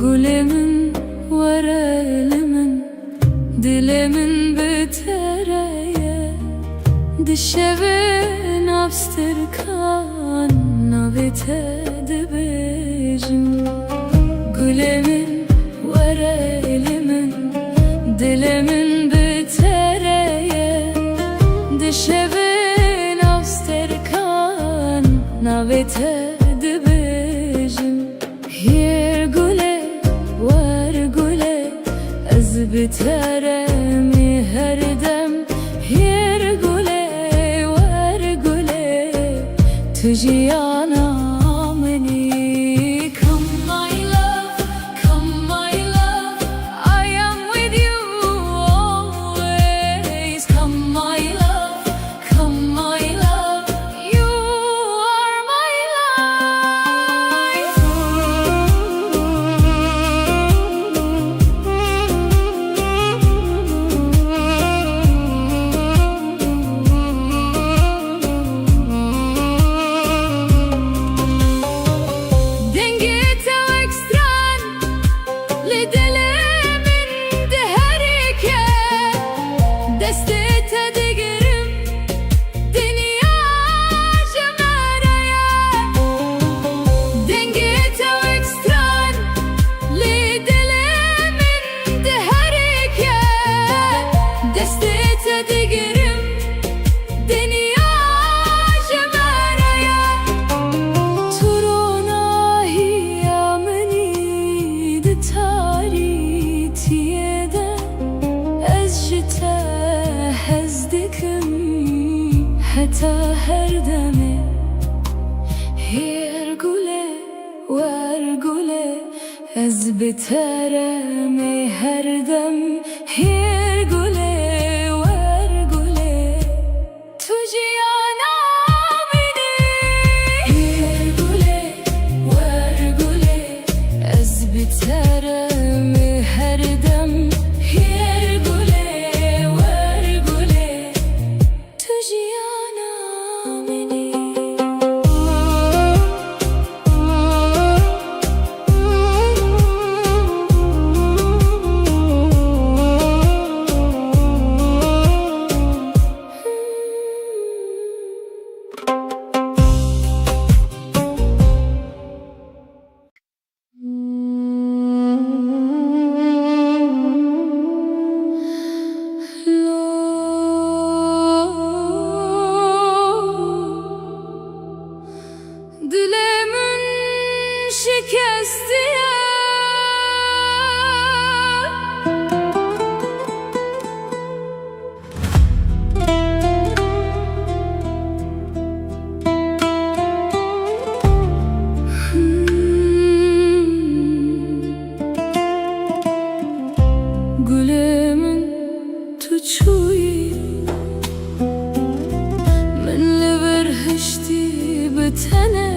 Gülemin var elimin, dilimin bitereye, dişevin abstırkan navite dibijim. Gülemin var elimin, dilimin bitereye, dişevin abstırkan navite dibijim. Hier güle var güle, ez biteremi her dem. Hier güle var güle, tujiyana meni. Come my love, come my love, I am with you always. Come my love, come my love, you are my life. Dengete ve ekstran, lidelemin de herike, destete digerim, dünya cemreye. Dengete ve ekstran, lidelemin de herike, destete digerim, dünya cemreye. Turona hiyameni de taritiyede, ez jite hezdikim heta her deme. Hier güle var güle, ez biteremi her dem. Hier güle var güle, tujiyana meni. Hier güle var güle, ez biteremi her dem. Hier güle var güle, tujiyana meni. Dilemin şikestiye, gülemin tuçuyi, minli verhişti bitene,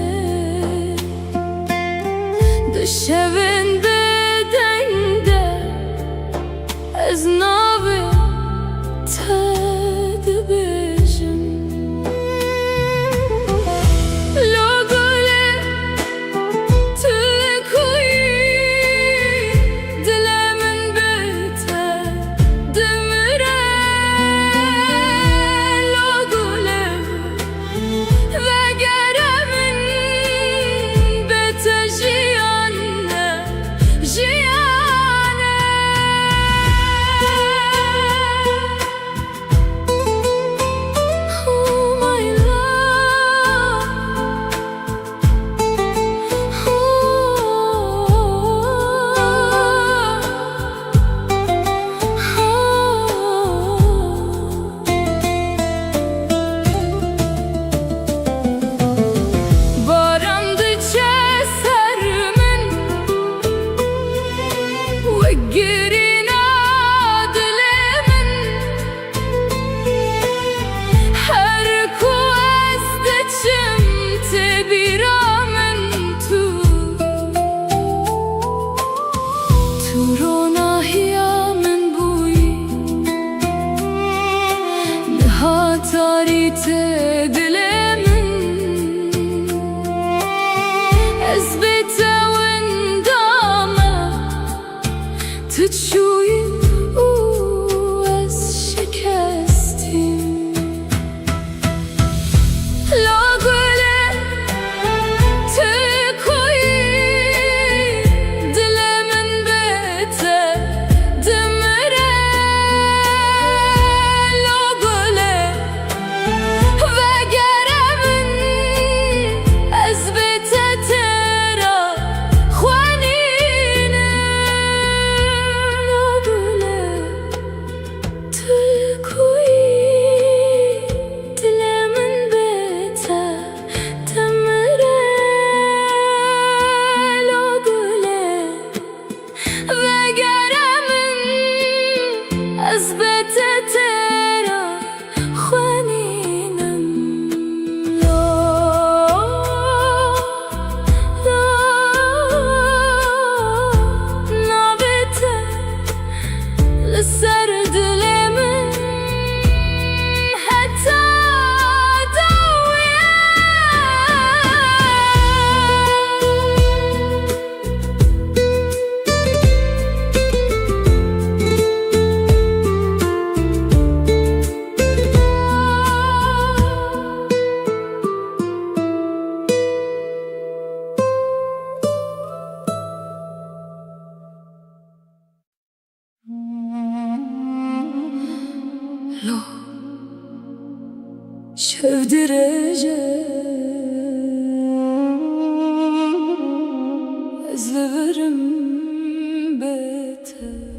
dişevin bedende, ez navi tedbijim. Lo güle tülkuyi, dilemin bite demire. Lo güle ve geremin bite jiyane, jiyane. بتشوی او از شکستیم لاغله تکوی دل من بته دمره لاغله وگر من از بته ترا خوانینه لاغله تکوی دل من بته دمره لاغله وگر من از بته ترا خوانینم نابته لسر دل من حتی دویه لو شف درجة أزلفرم بيته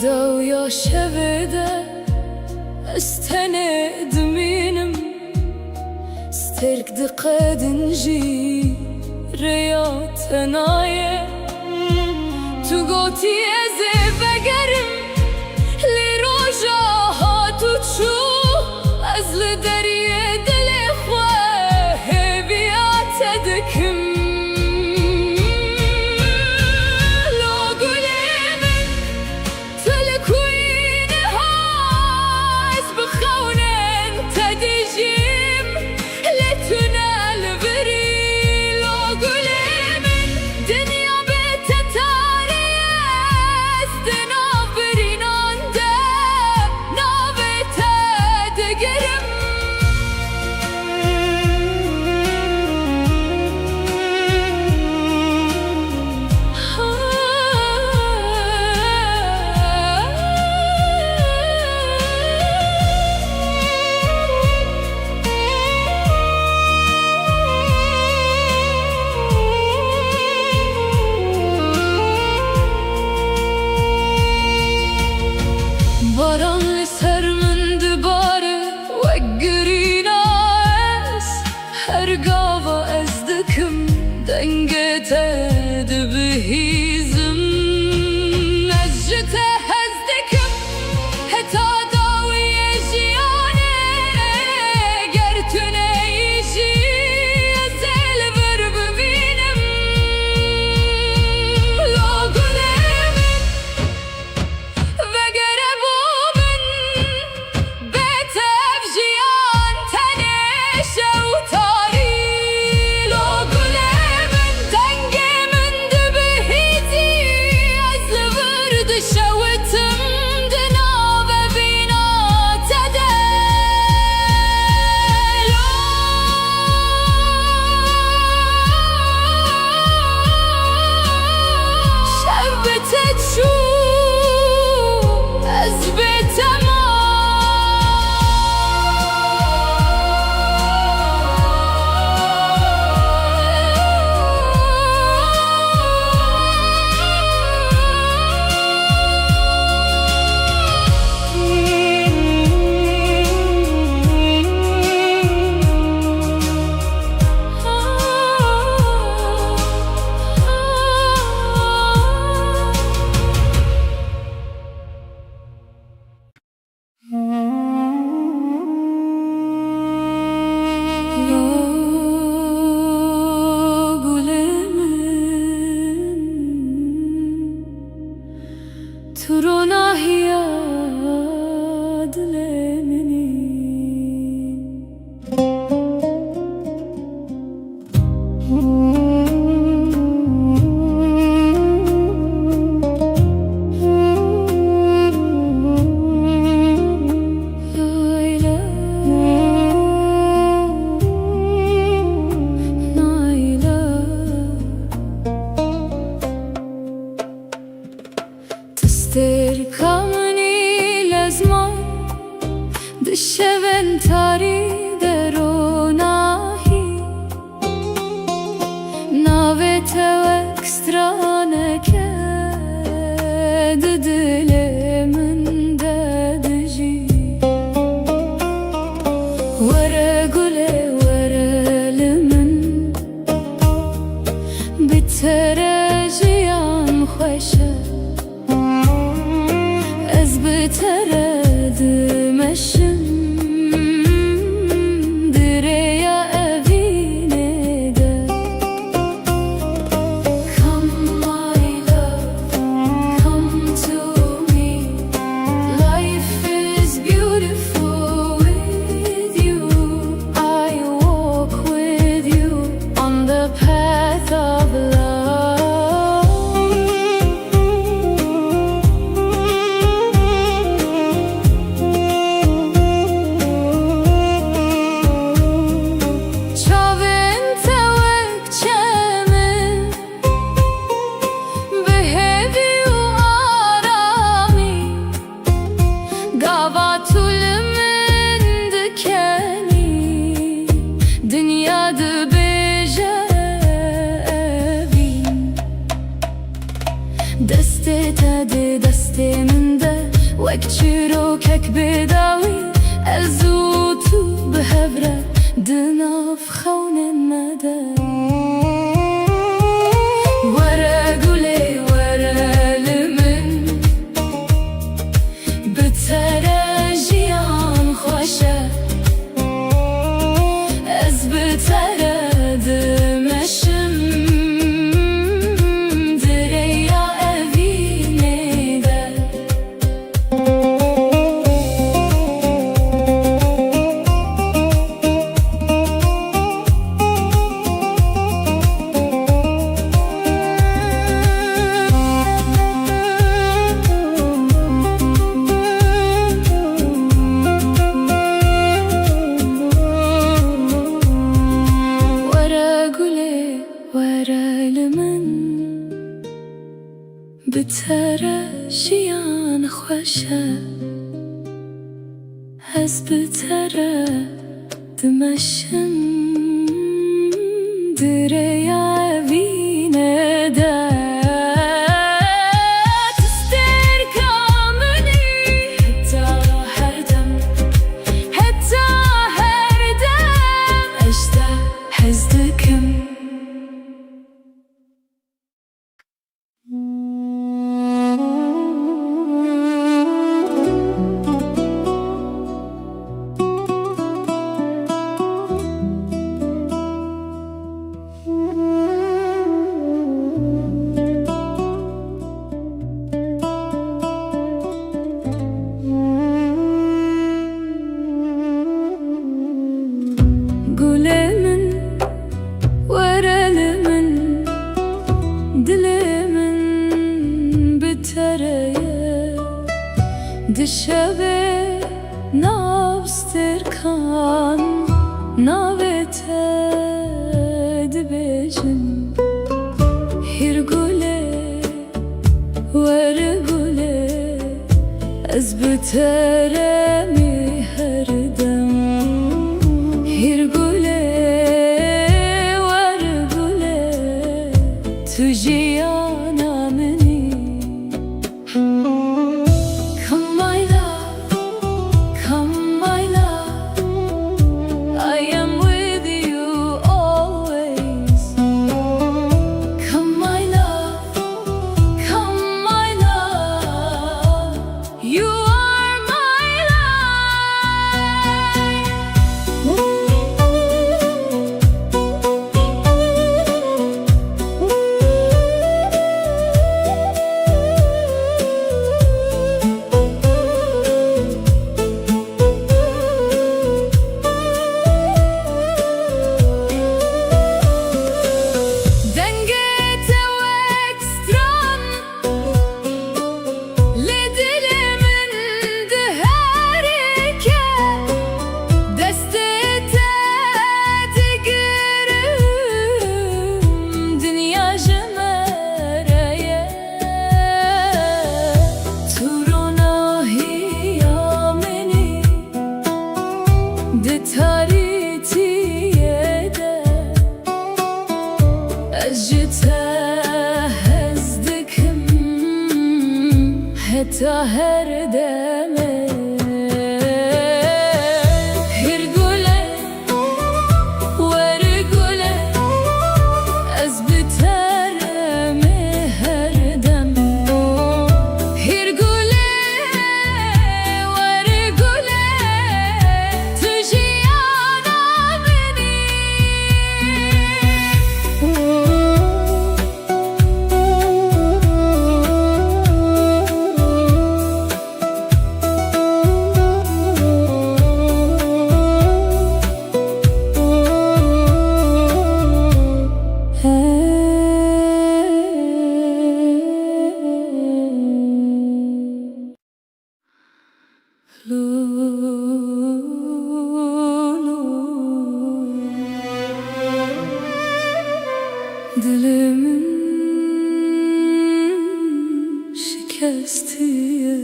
دو یا شویده استند مینم سترک دقدنجی ریات نایه تو گوتی از بگرم لی روژا ها تو چو از لدریه دل خواه بیات دکم تستركمني لازمان دشون تاری دروناهی ناوت و اکسترانه که دل من ددجی وره گله وره لمن بترجیان خوشه بترد مشم دریا evine de Come my love, come to me. Life is beautiful with you. I walk with you on the path of love. دسته من ده وک چیروکک بداوی ازو تو بهبره دناف خون نده وره گله وره لمن بتره جیان خوشه از بتره دمشم بتره جیان خوشه از بتره دمشم دریا evine de تستركمني حتى her dem اشتاق حزدكم دشبه ناوسترکان ناوته دبجم هر گله ور گله از بتره می هر دم هر گله ور گله تو جیانا منی أجتهزدكم حتى هردمه هرقوله ورقوله أزبترمي هردم هرقوله ورقوله تجيانا بني Dilimin şikestiye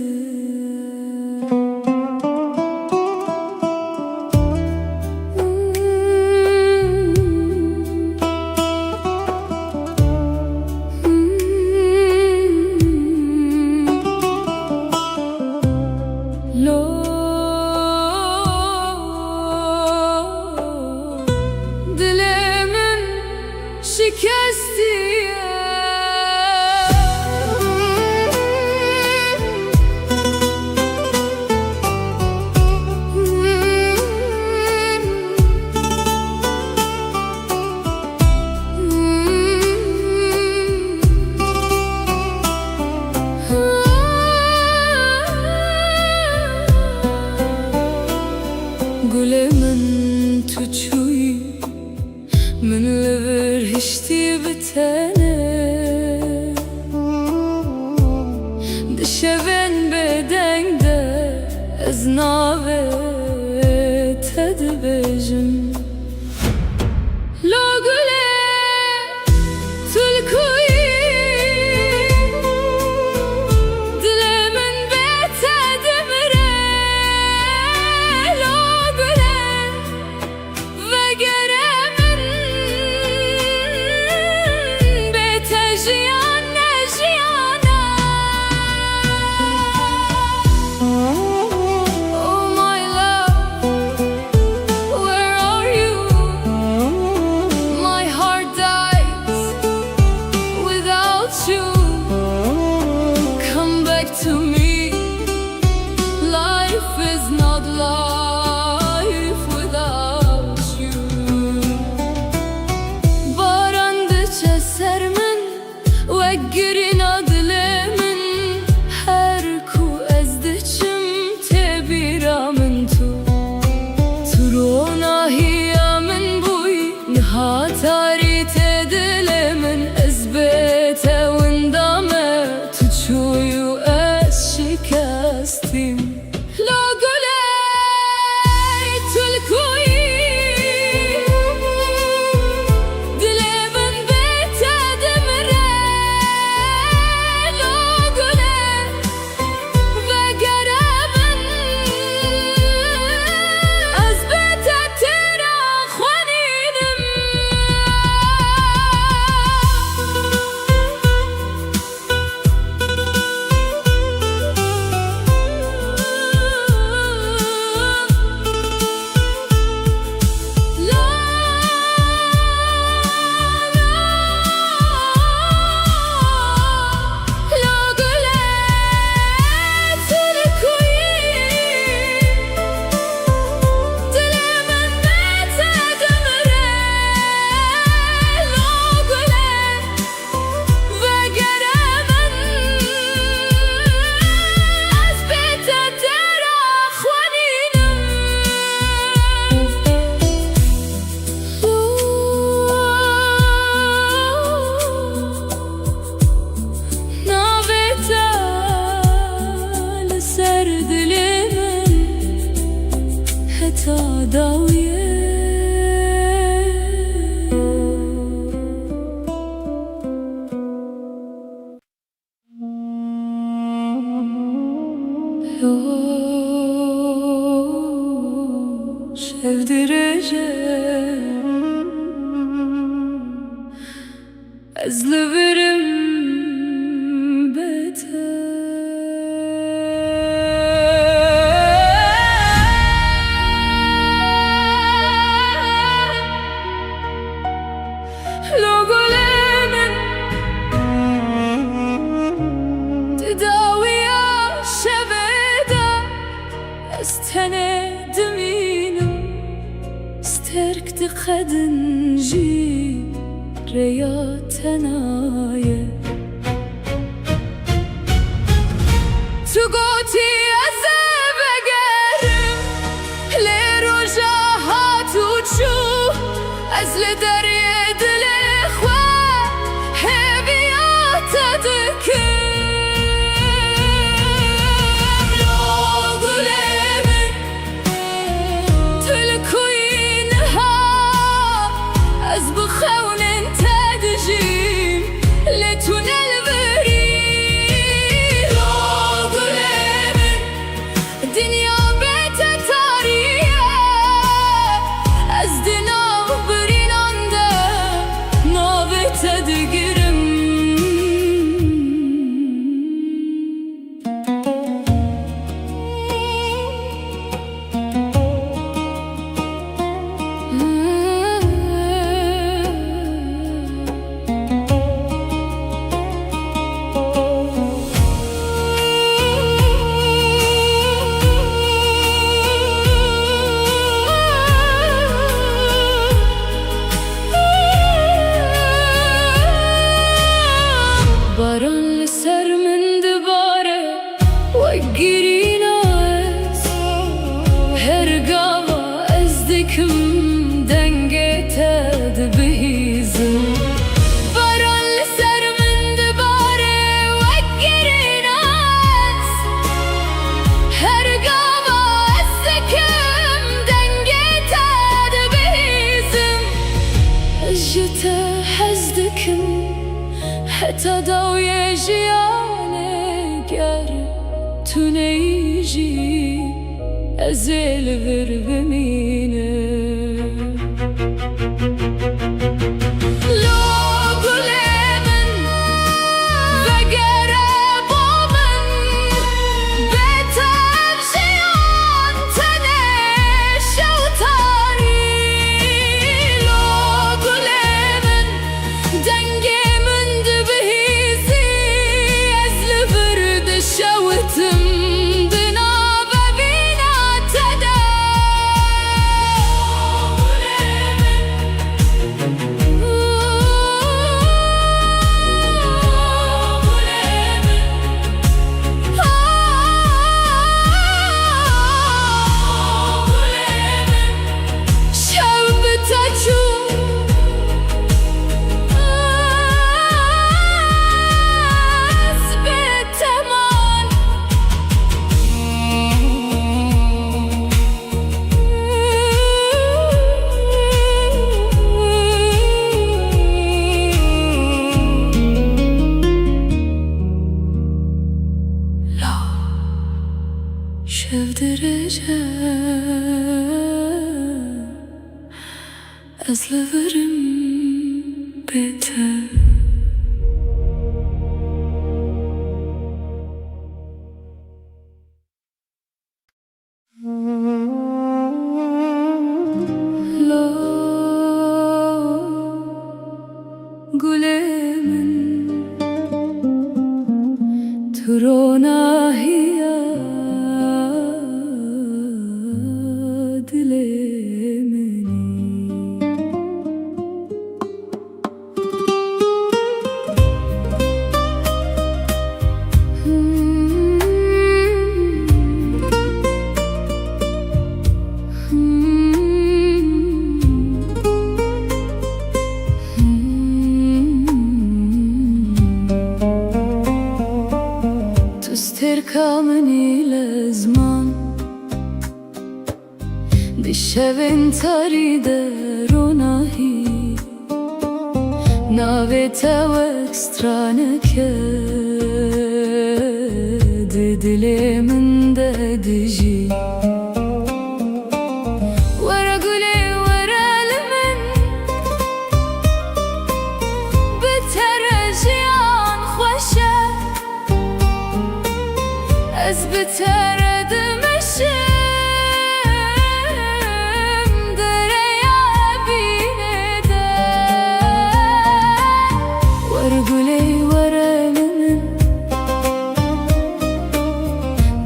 Dilimin şikestiye Gule min tu çuyi min lever hişti bitene dişeven bedende ez nave tedbejim Lo gule tulkuyi dilemin betedimre Lo gule ve geremin betejiyan nejiyana Oh my love, where are you? My heart dies without you Come back to me Life is not life without you Barandıça sermin Veggirin adlemin Her ku ezdiçim Tebiramin tu Turona hiyamin buy Nihatari tedilemin Ezbete windame Tuçuyu es şikestim Lo gule tulkuyi Dilemin betedimre أزلفرم بيته لو قلمن تداوي شبيدة استند مينم استرك تخدنجي رياتنايا تقوتي أزبقرم لرجاها تشوف أزل دريد الإخوة هبيات تذكر لو قلمن تلكوينها أزبخون تدجيم لتنا البريد لو قلمن دنيا بيت تاريخ أزدنا غبرين عنده نابت تدقرم باران لسر من دباره وقري ناس هرقاوة ازدكم دنقيته دبيزم باران لسر من دباره وقري ناس هرقاوة ازدكم دنقيته دبيزم اجته حزدكم حتى داوية جيانك يارب تنيجي أزيل غرب مينه لو قلمن بقرب ومن بيتر جيان تنش وطاري لو قلمن دنقي شوتم بنابة بينا تدا شاف درجة أزلفرم بيته لو قلمن ترونا هي تركمني لزمان بشوين تريد روناهي ناويتا واكسترانك دلي من دجي ورا قولي ورا لمن بتا بتردم dereye binede Varguley varalimin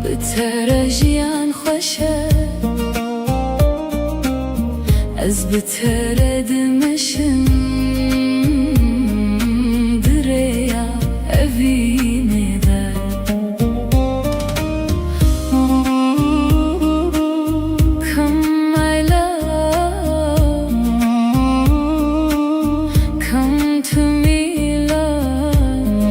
بترجيان خوشه از بتردمشم دریا evine Come my love, come to me love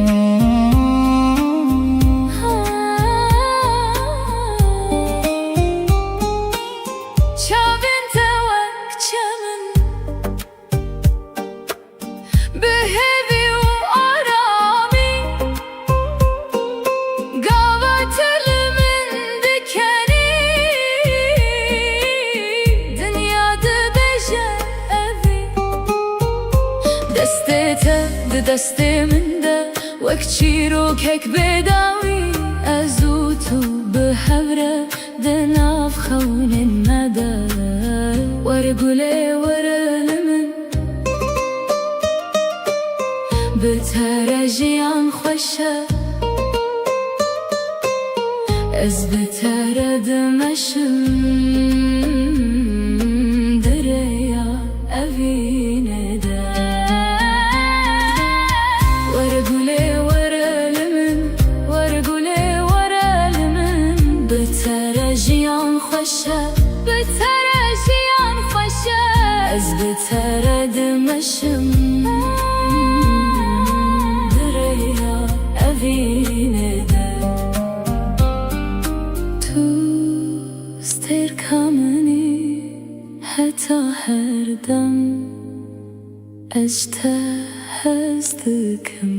Çavin tevak çamin Behevi u arami Gavat elimin dikeni Dünyada beje evi Destete de desteminde Vekçiro kek bedavi Azutu behevre دناف خون الندى ورقلي ورلمن بترجيان خوشه از بترد مشم دريا أفينه دا ورقلي ورلمن ورقلي ورلمن بترجيان خوشه بترجيان خوشه از بترد مشم دريا أفينه دا تو استركمني حتى هردم اجتهزتكم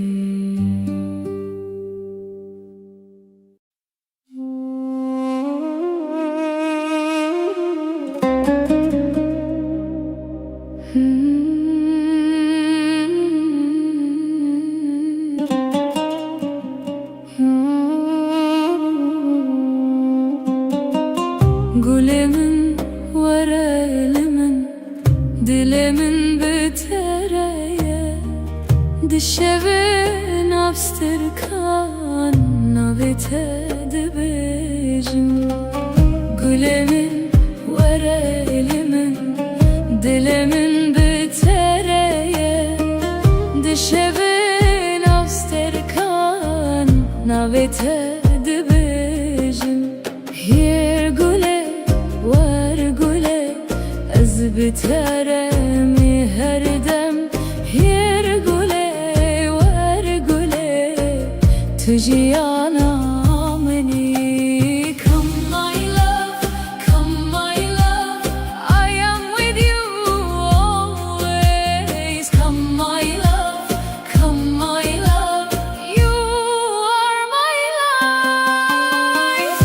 Gülümün varelimin Dilimin bitereye Dişevin abstırkan Navite dibejim Gülümün varelimin Dilimin bitereye Dişevin abstırkan Navite dibejim Yer güle var güle az biteremi her dem Yer güle var güle tüciyana meni Come my love, come my love I am with you always Come my love, come my love You are my life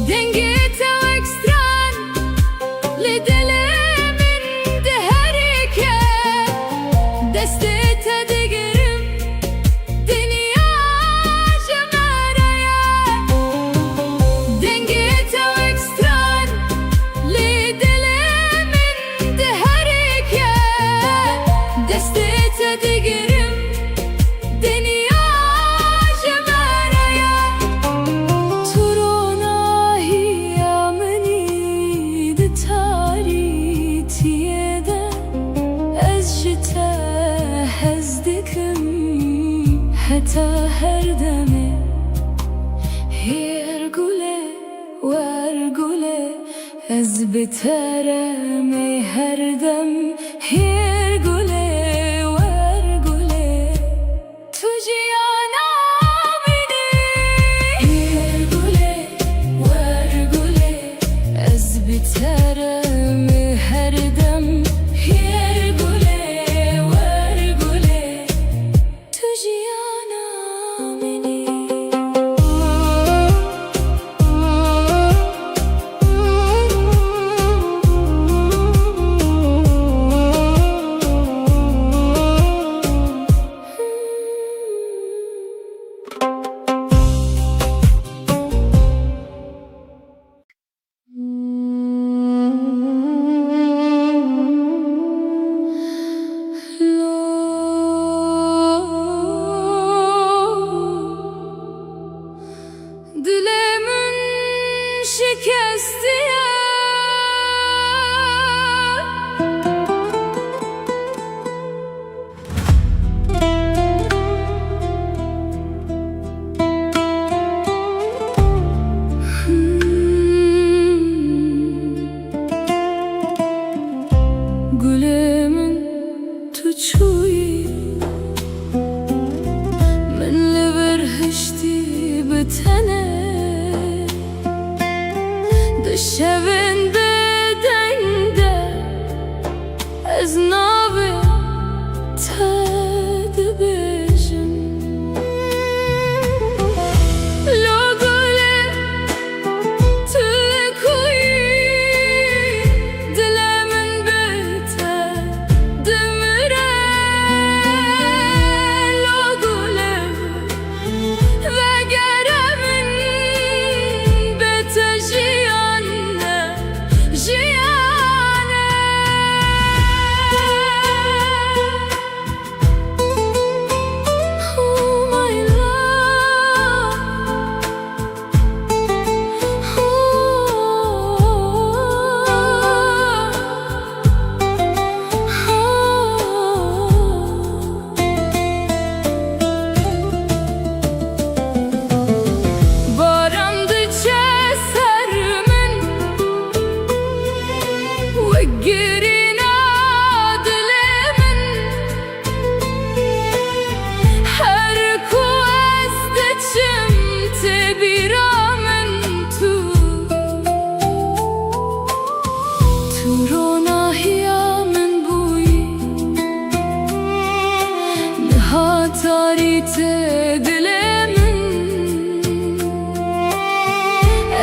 Dengete ve ekstran Lidelemin deherike Destete digerim Dünya cemereye Dengete ve ekstran Lidelemin deherike Destete digerim Dünya cemereye Turona hiyameni de taritiyede Ezjite hezdikim Heta her deme Her güle var güle Ez biteremi her dem Her güle var güle Tüciyana beni Her güle var güle Ez biteremi her dem Her güle var güle Tüciyana beni تاريته دلمن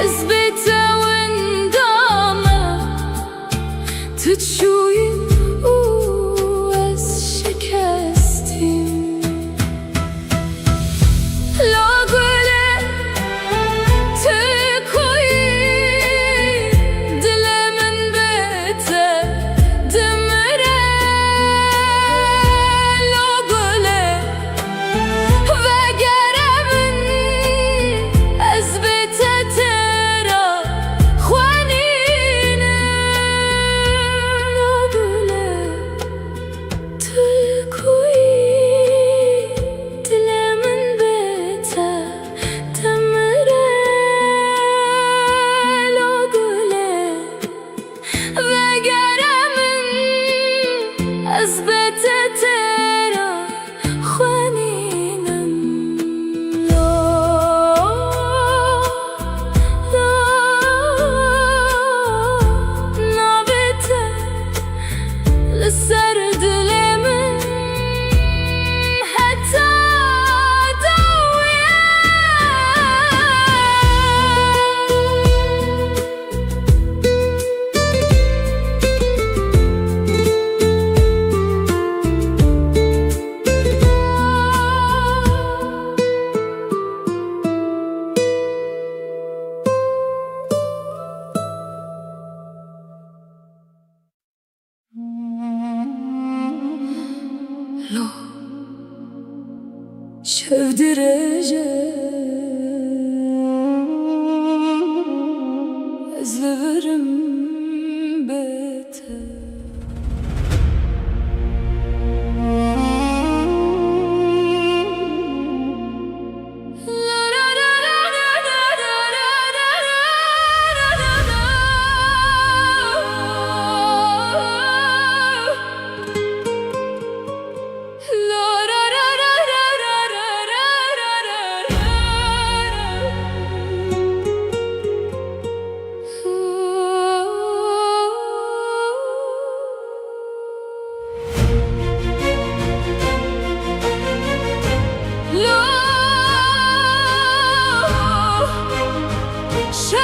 اثبته وندامه تتشوي واز شكستیم لا گله تکوی دلمن بته دمره لا گله وگرمن از بته ترا خوانینه لا گله تکوی دلمن بته دمره لا گله وگرمن از بته ترا خوانینم لا نابته لسر دلمن حتی دویه لو شودرجه از لورم بته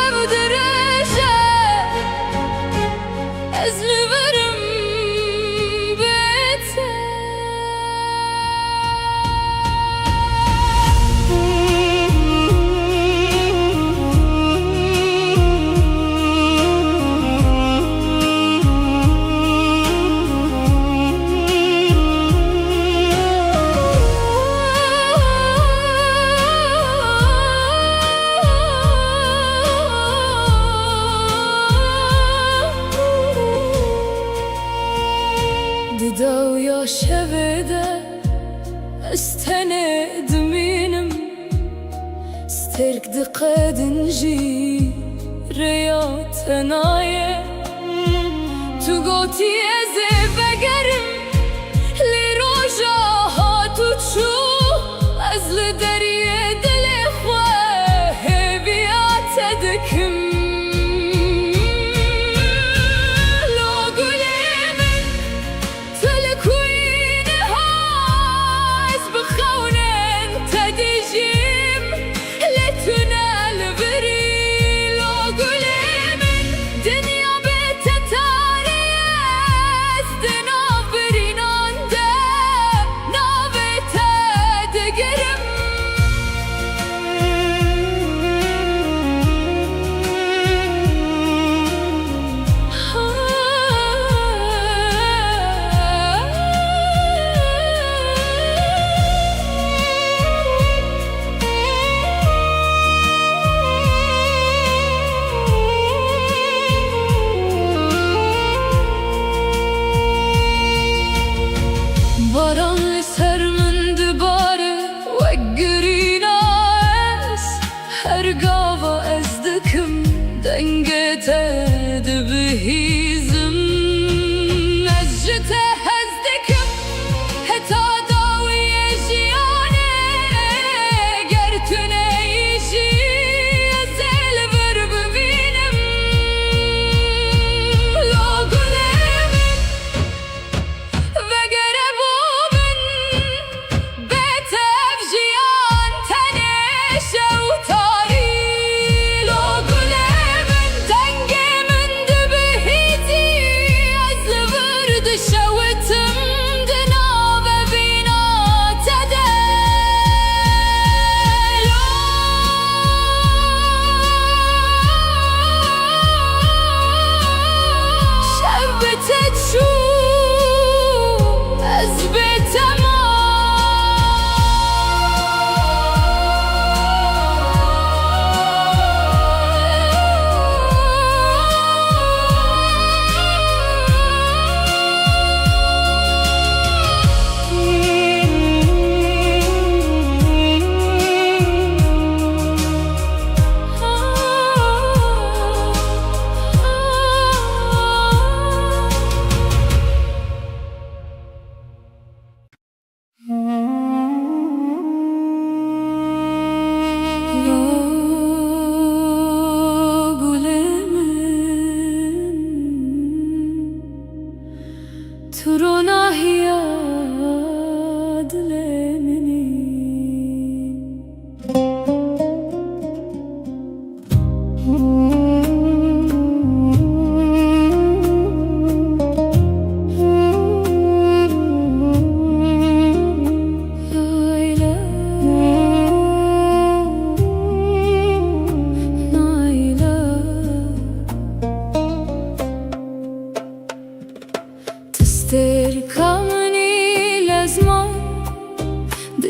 شودرجه از لورم بته دیدا یا شوده استنه دمینم سترک دقدنجی ریات نایه تو گوتی از بگرم لی روژا ها تو چو از لدریه دل خواه بیات دکم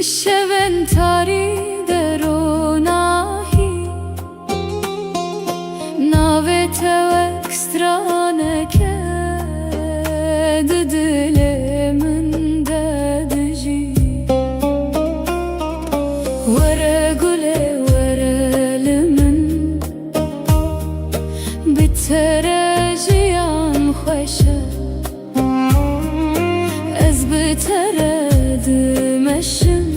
Sheventari deronahi Navete ekstraneke Dilimin dedici Vere gule verelimin Bitere jiyan khoşe Ez bitere dimeşim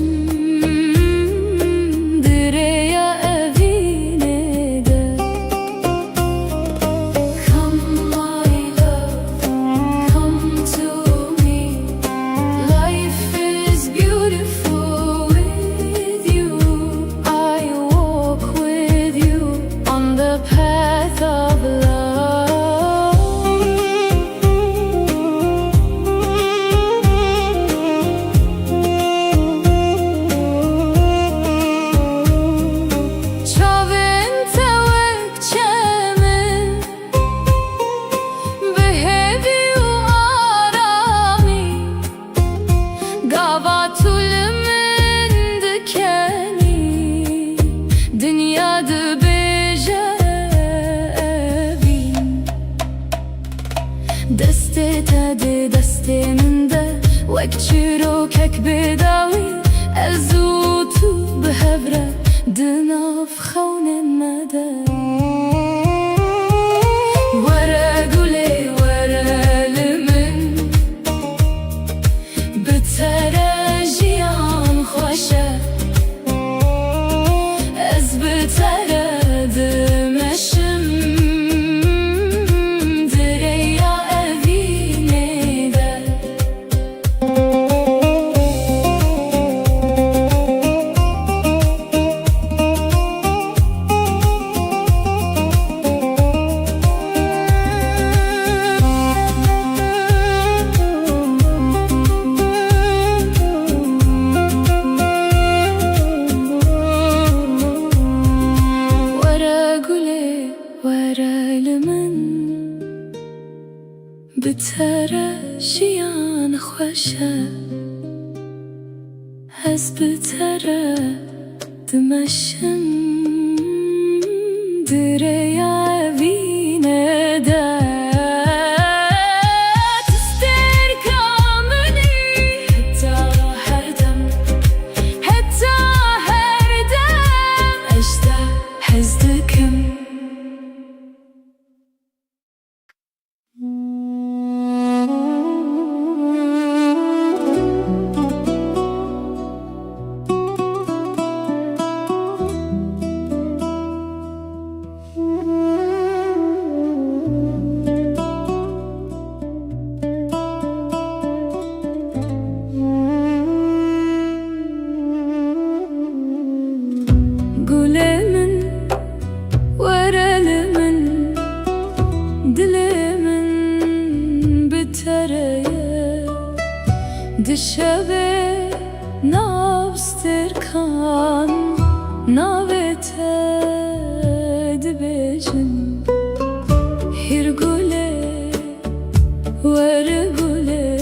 Dünyada bejevin Deste tedi desteminde Vek çirokek bedawi Elzutu behevre Dinav khawnen mede Vere gule verelimin Bitere jiyan khoşe Bitere jiyan khoşe Ez bitere dimeşim Direya evine de Tister kamini Heta her dem Heta her dem Ejda hezdikim Dişeve navstirkan Navete dibecin Hirgule vergule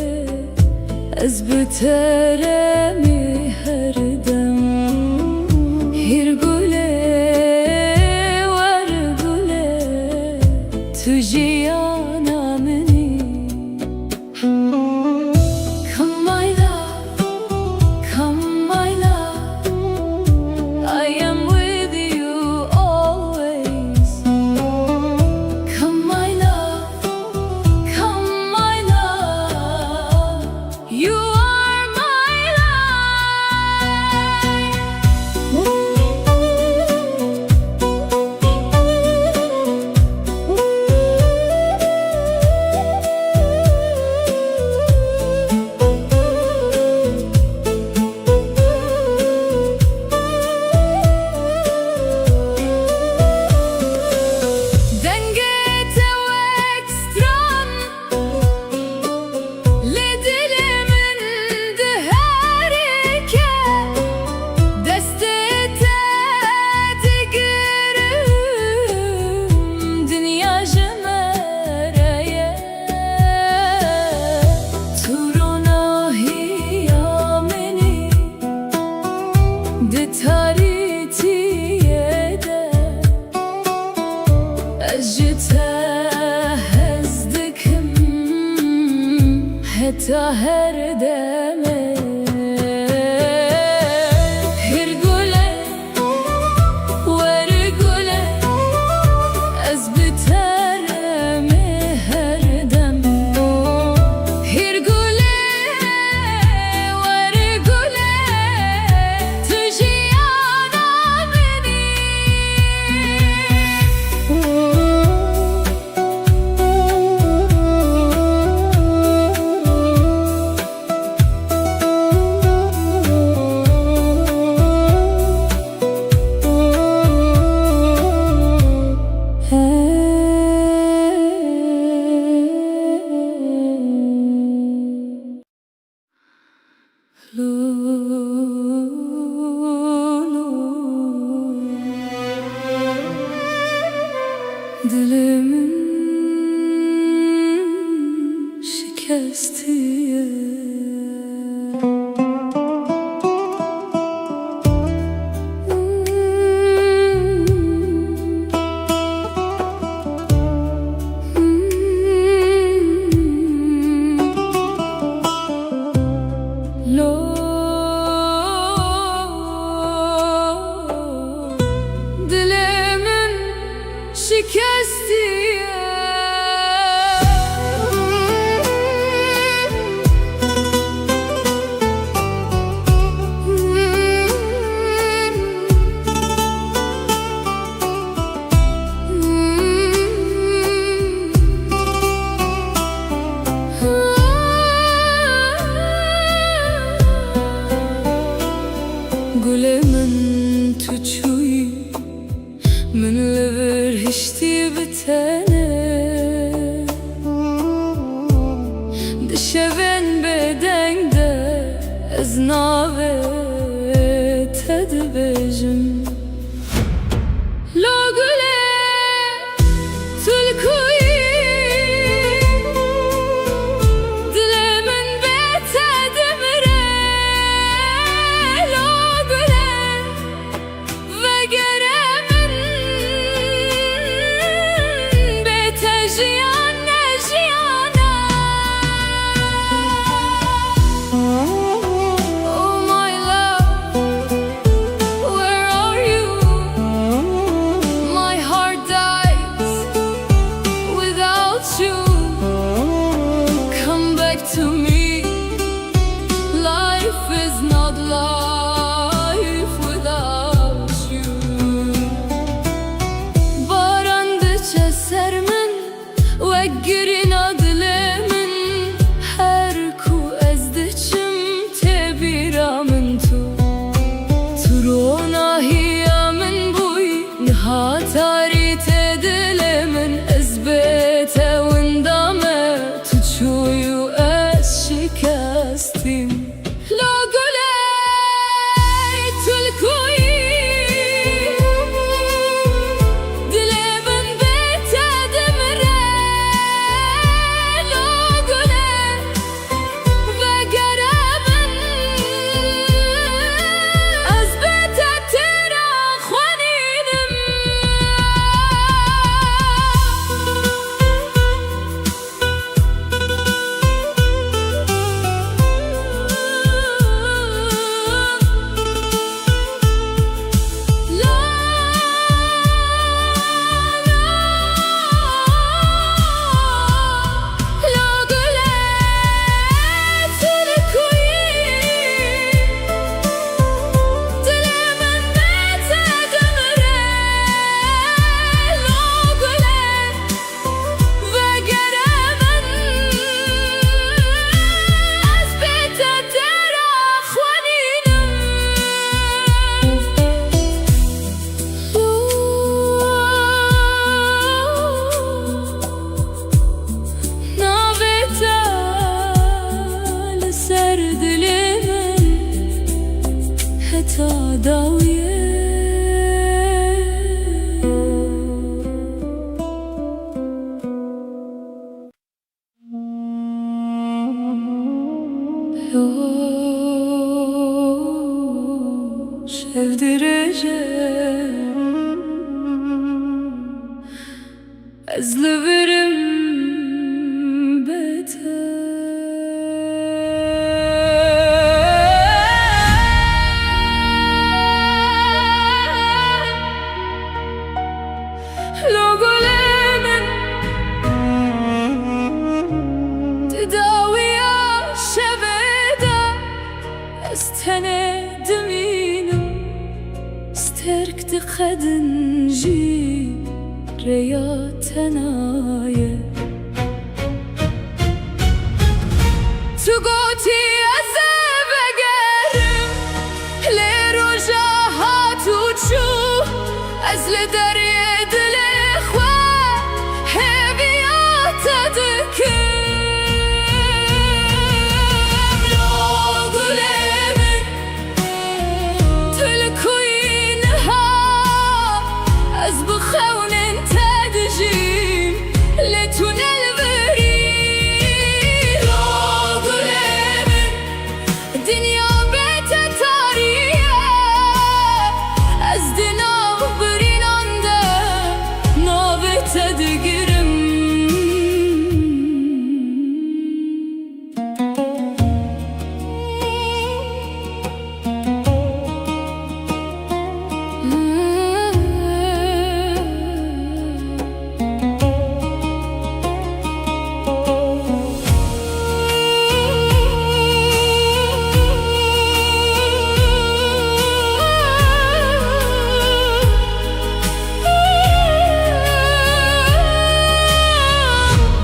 Ez bitere mi herdem Hirgule vergule Tujiyana mini You are my di taritiye أجتها هزدكم حتى هردمه هرقله ورقله أزبترمي هردم هرقله ورقله تجي أنا مني Dilimin şikestiye Dilimin şikestiye Gulemin tuçuy من لبر هشتي بتانه دشبن بدنگ ده از ناوه تدبجم لو گله تلکوی دل من بتدمره لو گله وگره To me, life is not life without you. Barandıça sermin وقرين adlimin her ku ezdiçim tebira min tu turona hiya min buy nihatari tedilimin ezbete windame tuçuyu شکستیم لا گله تلکویی دل من بتدمره لا گله وگره من از بتتر خوانینم داویه sevdireceğim. Ezliverim beter. Logolemen تداوية شبيدة استند مينو استرك تخدنجي رياتناية تقوتي أزبقرم لرجاها تشو أزل دريد الإخوة هبيات دكم لوغلمن تلكوينها أزبخون تدجيم لتنل بريد لوغلمن دنيا بيت تاريخ أزدنا برين عنده نابت تدقرم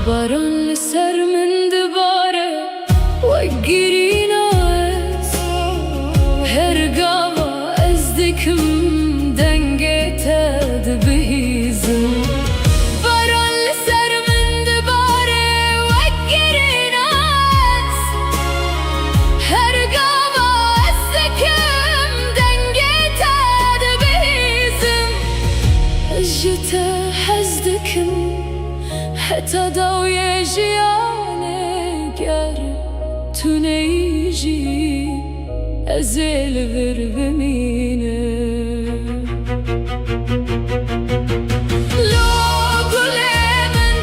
باران لسر من دباره وقرين از هرقاوة ازدكم دنگت دبهيزم باران لسر من دباره وقرين از هرقاوة ازدكم دنگت دبهيزم اجتا حزدكم حتى ضوي جيانك يارب تنيجي أزيل غرب مينه لوغلمن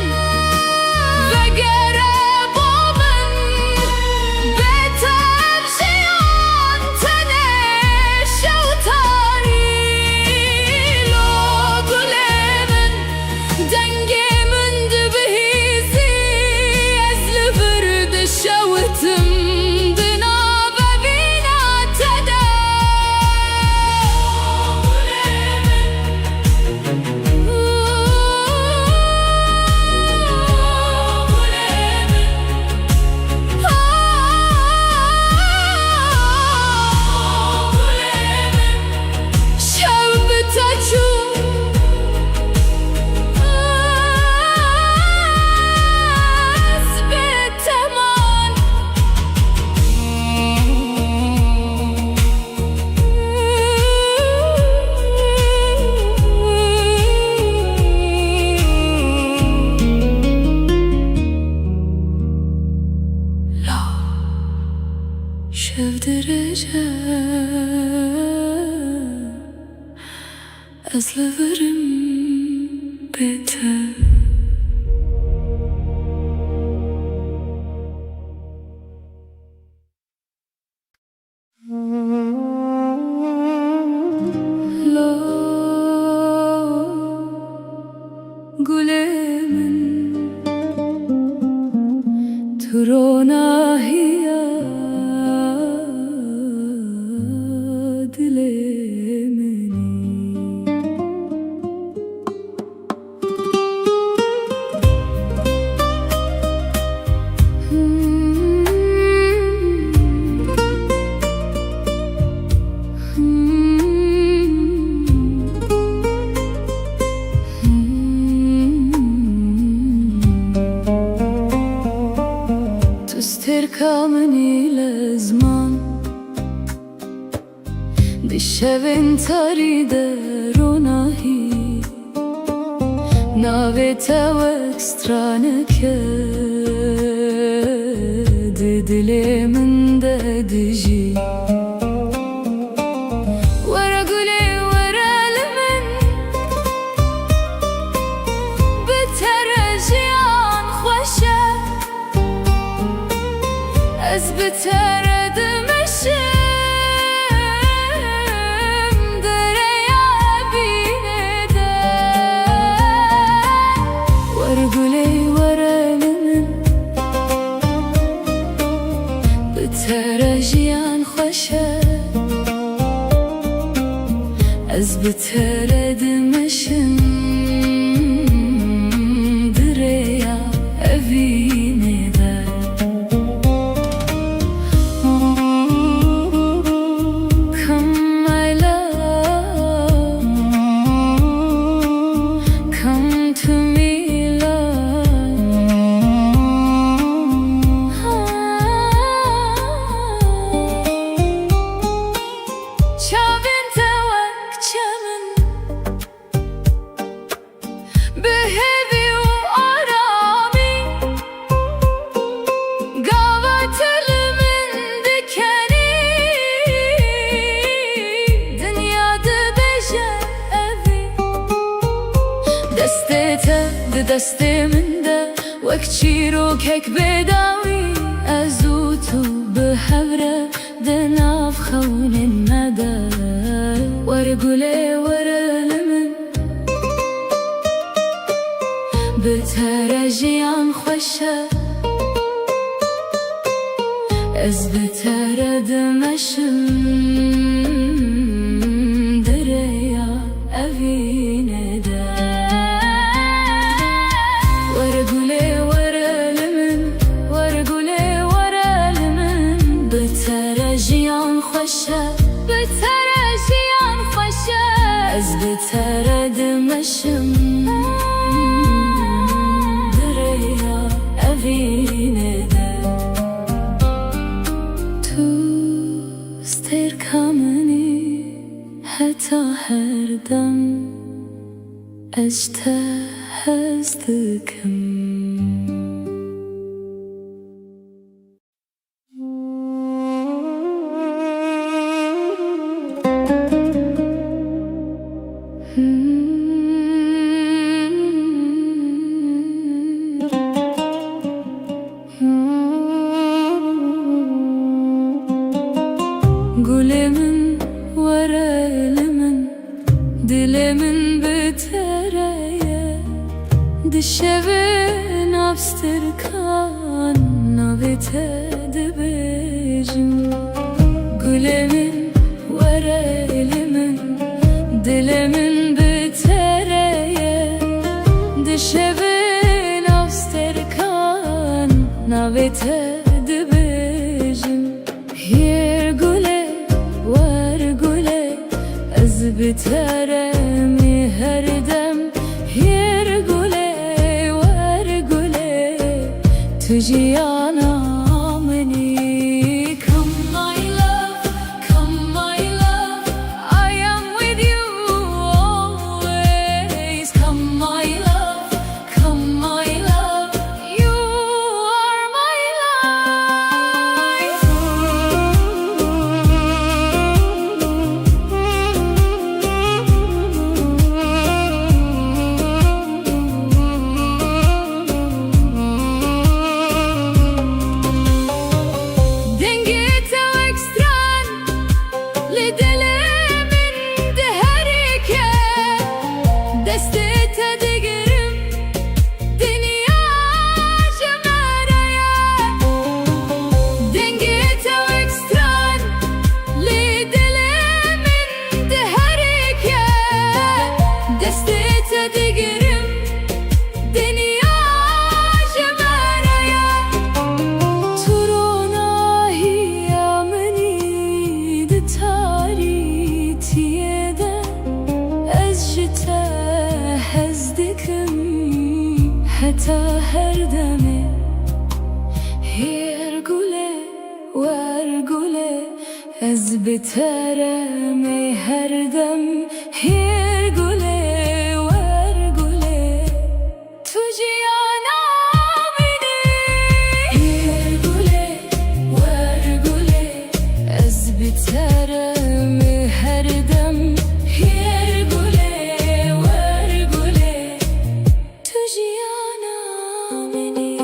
بقرب ومن بتر جيان تنش وطاري لوغلمن دنجي من دبهيزي أزل برد شوتم دناب بينا تدا شوب تجو sevdireceğim Ezliverim beter Loğulemin turona hiya dilemeni تستركمني لزمان دشوين تاريد روناهي ناويتا وكسترانك دلي من دجي بتردمشم دريا بيده ورقلي ورلمن بترجيان خوشه از بتردمشم دريا بيده دست من ده وکچی رو کک بداوی ازوتو به هوره دناف خون مده ورگله ورلمن بترجیان خوشه از بتردمشم دریا اوینه ده بترجیان خوشه از بتردمشم دریا اوینه ده تو سترکامنی حتی هر دم اجته هستکم Gülümün varelimin dilimin bitereye dişevin abstırkan navite dibecim Gülümün varelimin dilimin bitereye dişevin abstırkan navite dibecim Yer güle var güle az biteremi her dem Yer güle var güle tüciyana meni Come my love, come my love I am with you always Come my love, come my love You are my life حتى هردمي هيرقولي وارقولي از بترمي هردم هيرقولي وارقولي تجيانا مني هيرقولي وارقولي از بترمي هردم هيرقولي وارقولي تجيانا مني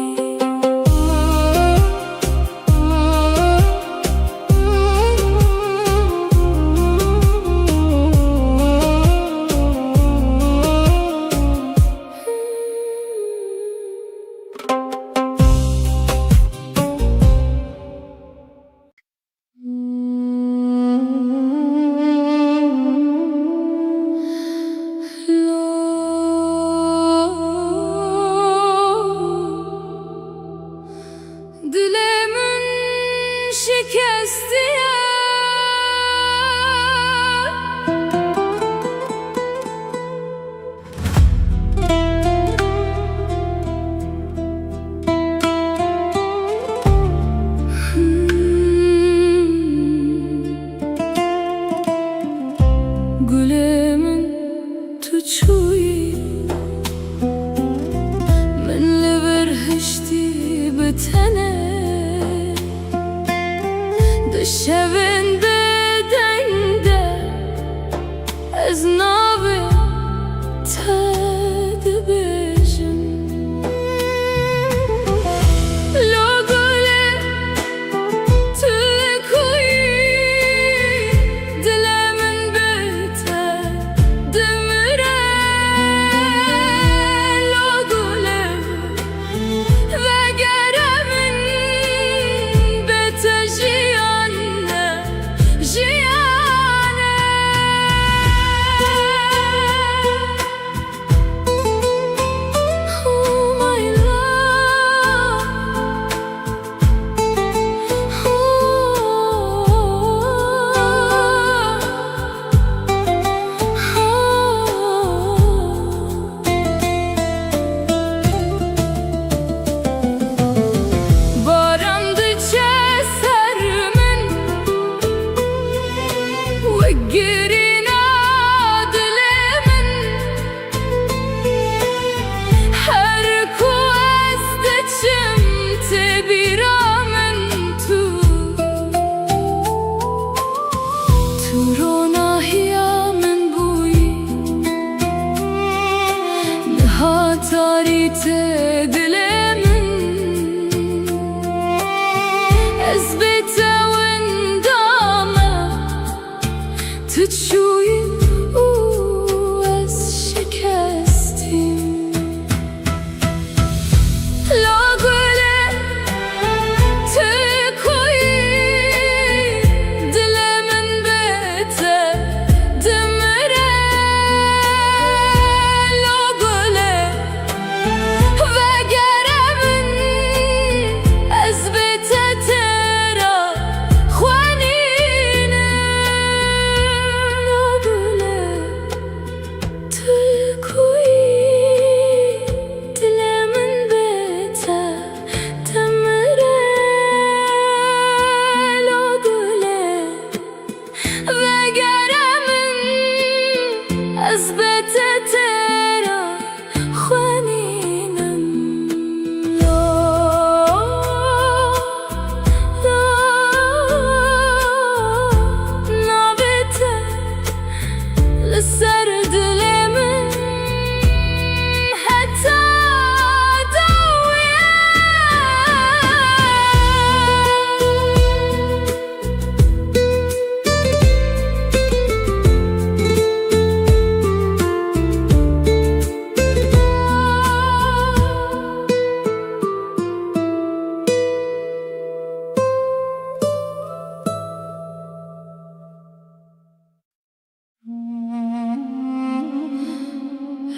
Gülemin tuçuyi من li berhiştî bitene di şevên bedende ez navê te dibêjim Lo gule tu li koyî dile min bi te dimire Lo gule vegere min bi te jiyane jiyane Oh my love Barandı çeser min ve girina dilimin her ku ez diçim te bira min tu ronahiya min bûyî niha tarî te dilê min ez bê te wendame tu çûyî û ez şikestîm Lo gule tu koyî dile min bi te dimire Lo gule vegere min ez bê te têra xwenînim Lo gule tu koyî dile min bi te dimire Lo gule vegere min ez bê te têra xwenînim Lo navê te li ser dilê min heta dewye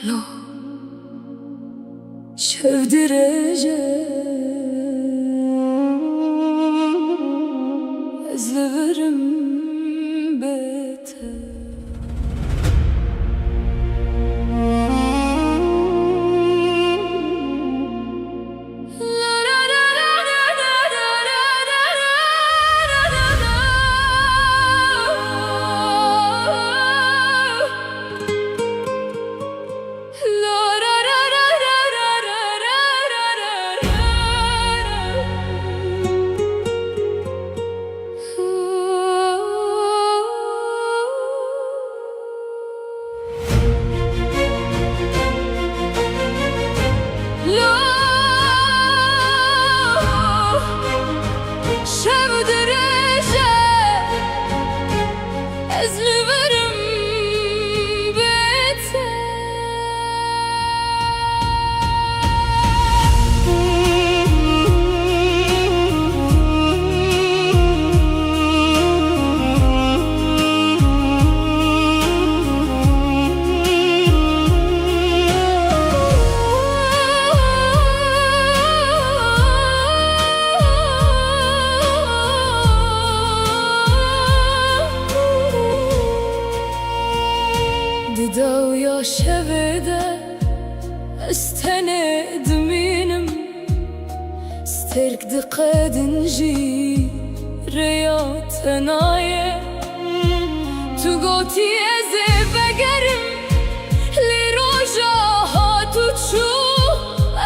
Lo şevdirece ez li virim bê te ترك دقاد نجي رياض ثنايا تو گوتی از بگرم لی روژا ها تو چو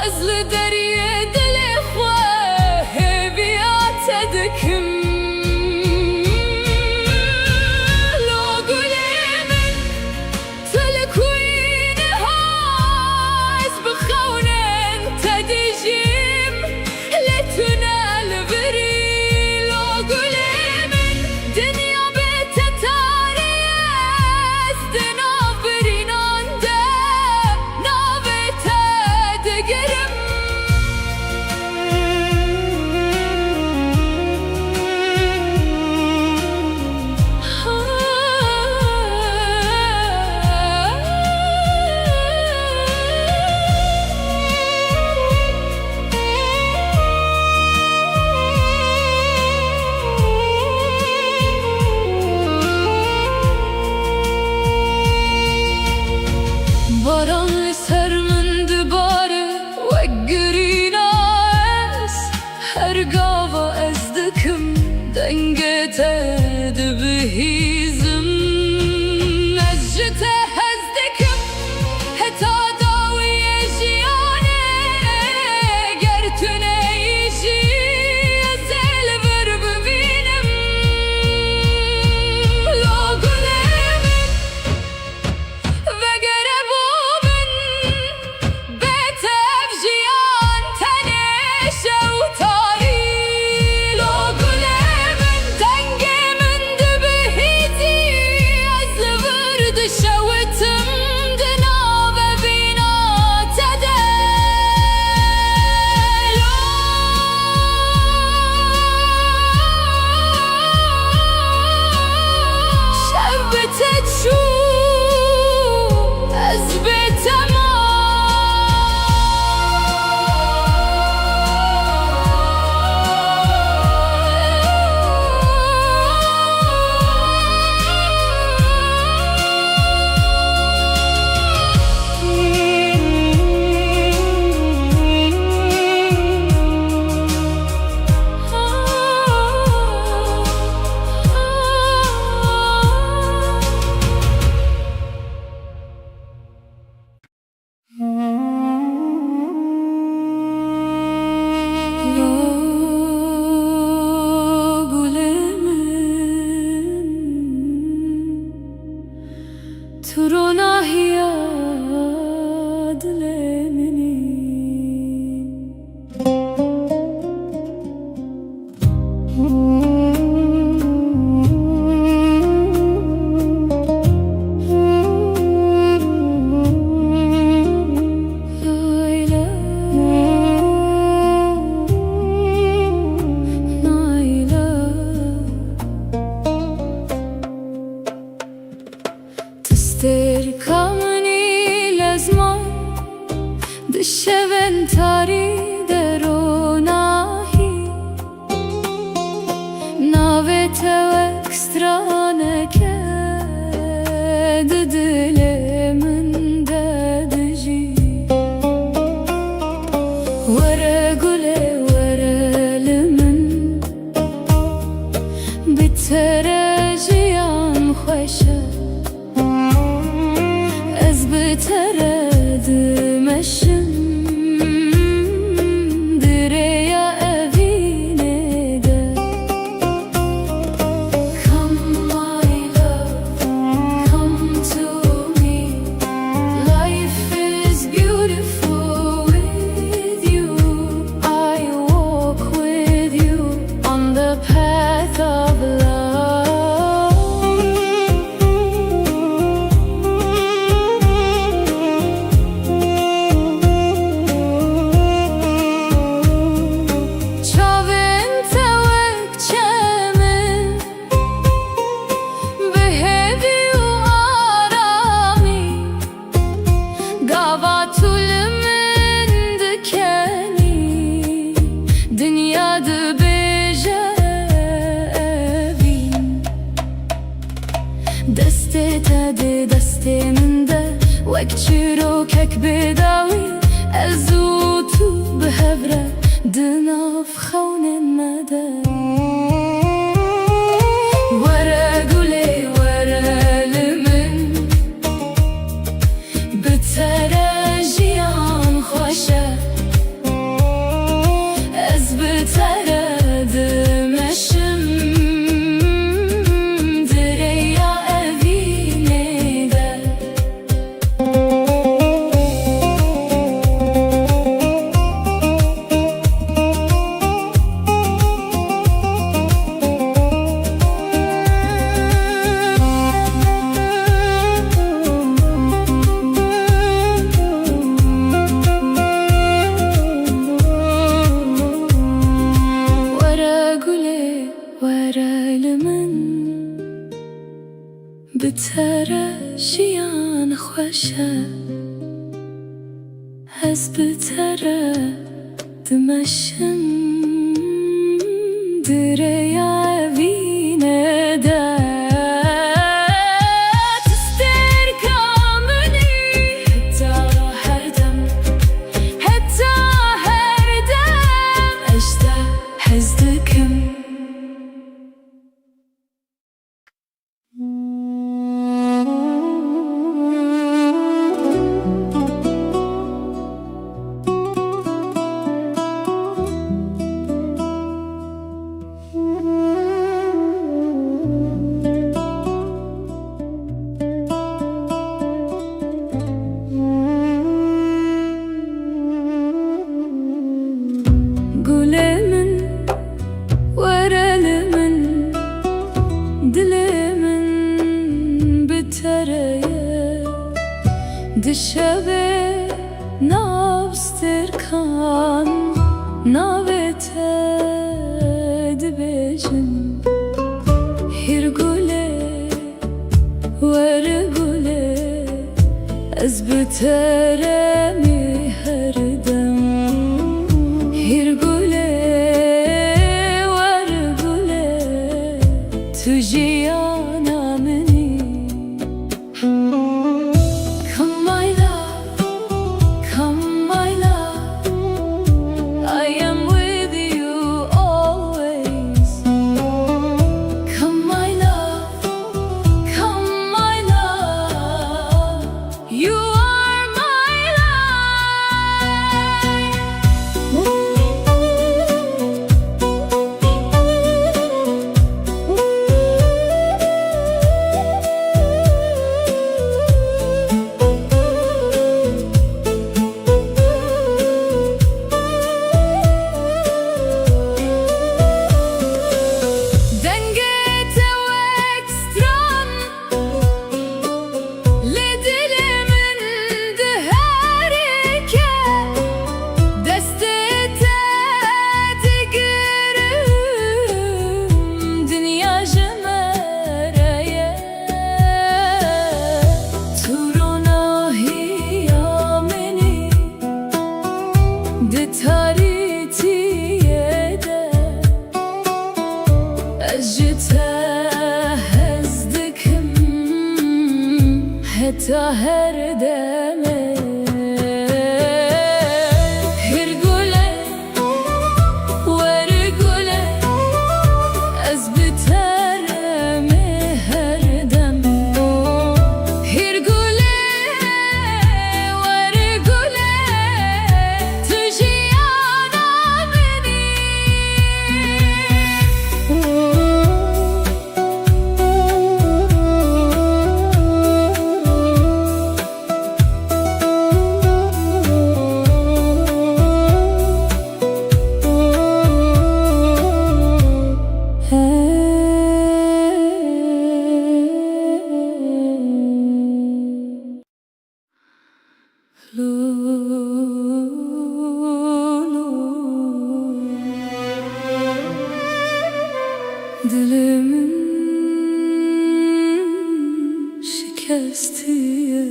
از لدریه دل خواه بیات دکم لو گلی من تلکوین هاز بخونن تدیجیم لتونه البری لو گلی من دنیا بتتاری است نابرینانده نابته دگرم باران سر من دوباره وگرین است هر گاو از دکم دنگت دبهیزم از جت از دکم حتا داوی جیانه گر تو نیجی از البر ببینم لو گلی من وگر تو رو نهیاد لمنی تستركمني لازمه دشبن تاري دروناهي ناوت وكسترانك ددل من ددجي ورا قولي ورا لمن بتراجي عن خوشه بترد مشم دريا أبيني ده Come my love, come to me Life is beautiful with you I walk with you on the path of love دسته تده دسته من ده وک چیروکک بداوی ازو تو بهوره دناف خونه مده وره گله وره خوشه از بتره دمشم دریا وینه ده تستر کامنی حتی هر دم اشته حزدکم دشبه نابستر کان ناوته دبیجن هر گله ور گله از بتره می هر دم هر گله ور گله تو جیانا منی حتى هر دمه هر گله ور گله از بتره هر دم هر گله ور گله تو جیانا منی Dilimin şikestiye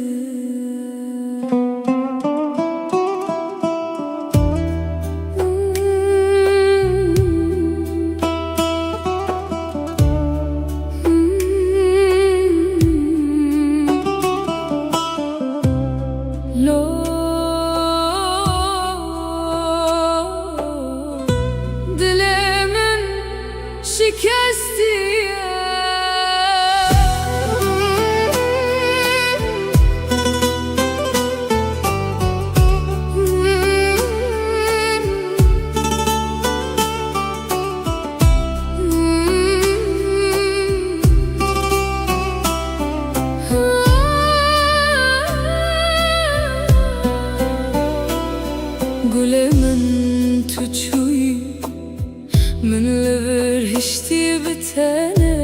Dilimin şikestiye Gülemin tuçuy من لبر هشتی بتنه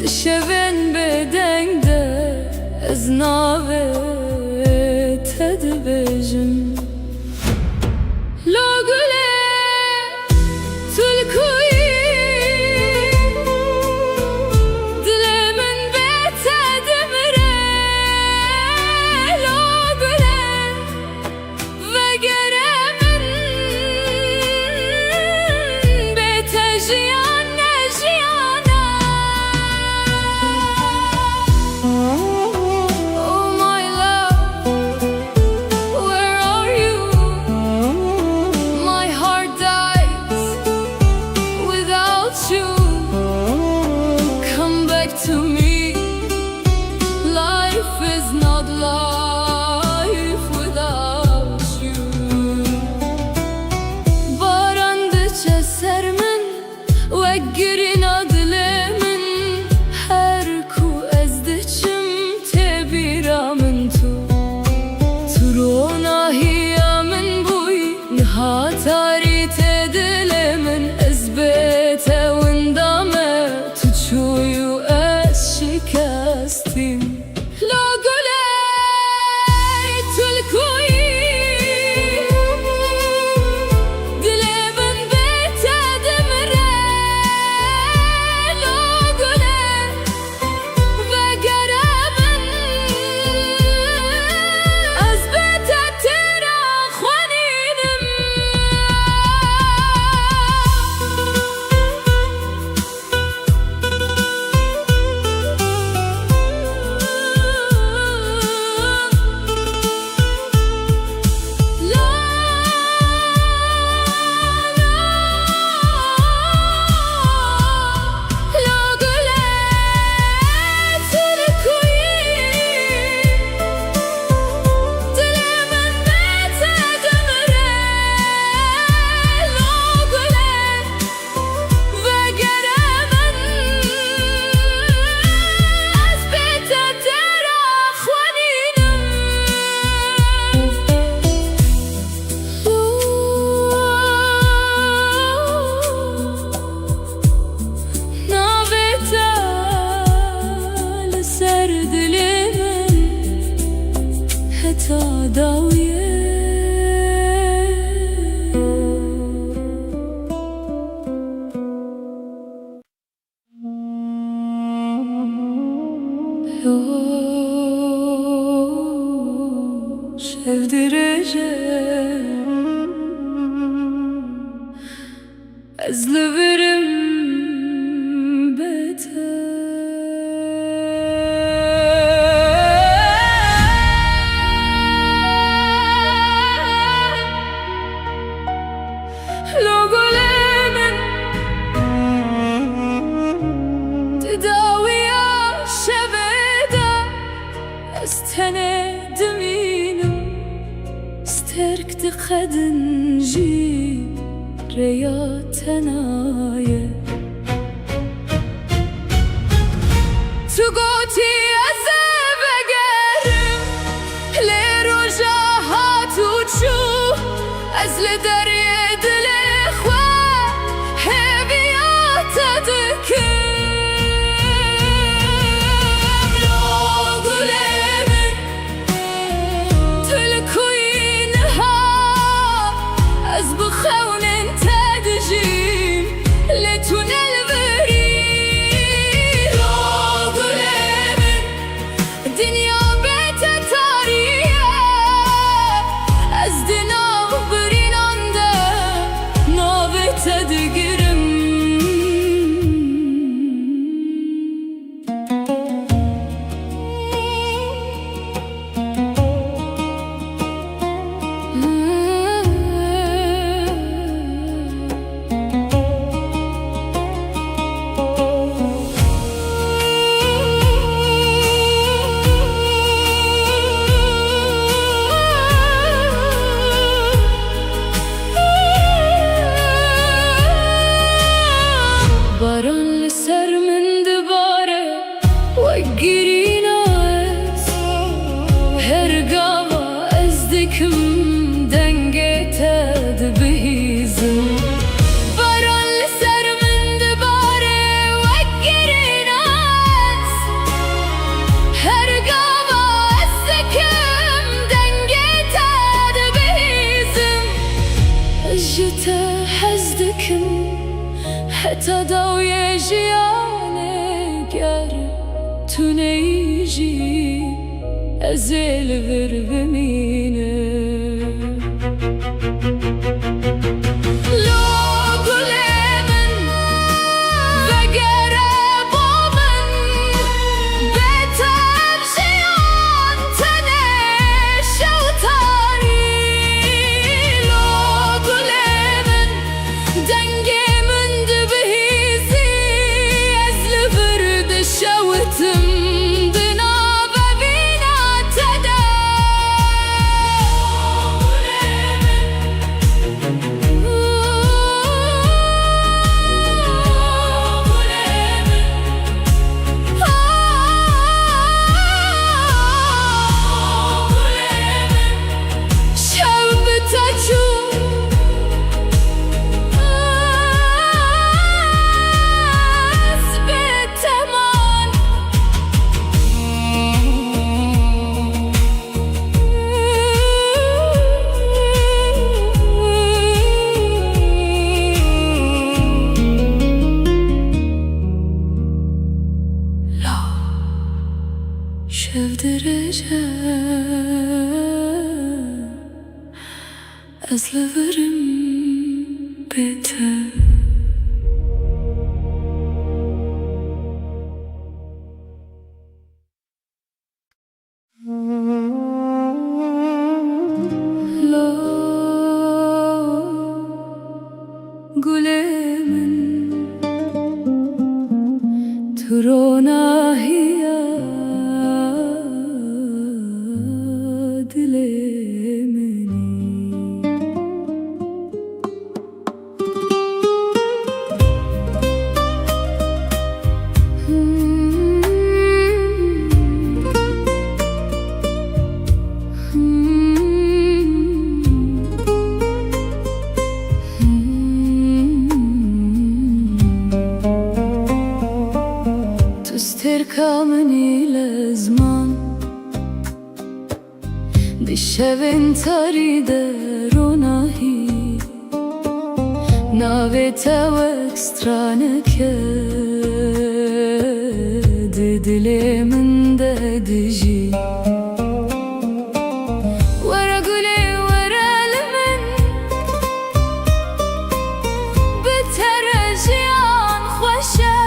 دشبن بدنگ ده از ناوه تدبجم لو گله تلکوی دل من به شکستیم. لا گله تلکویی دل من بهت دمره. لا گله وگر من از بهتر خوانیدم. Ezleverim خدنجي رياتنايا تقوتي أزبقرم لرجاها تشوف أزل دري دلخوة هبيات تذكر حتى ضوي جياني قر تنيجي أزل غرب مينه şevdireceğim ezleverim biter. Gülemin turona hiya dilemini تركمني لزمان دشوين تريد روناهي ناويتا وكسترانك ددلي من ددجي ورا قولي ورا لمن بترجيان خوشه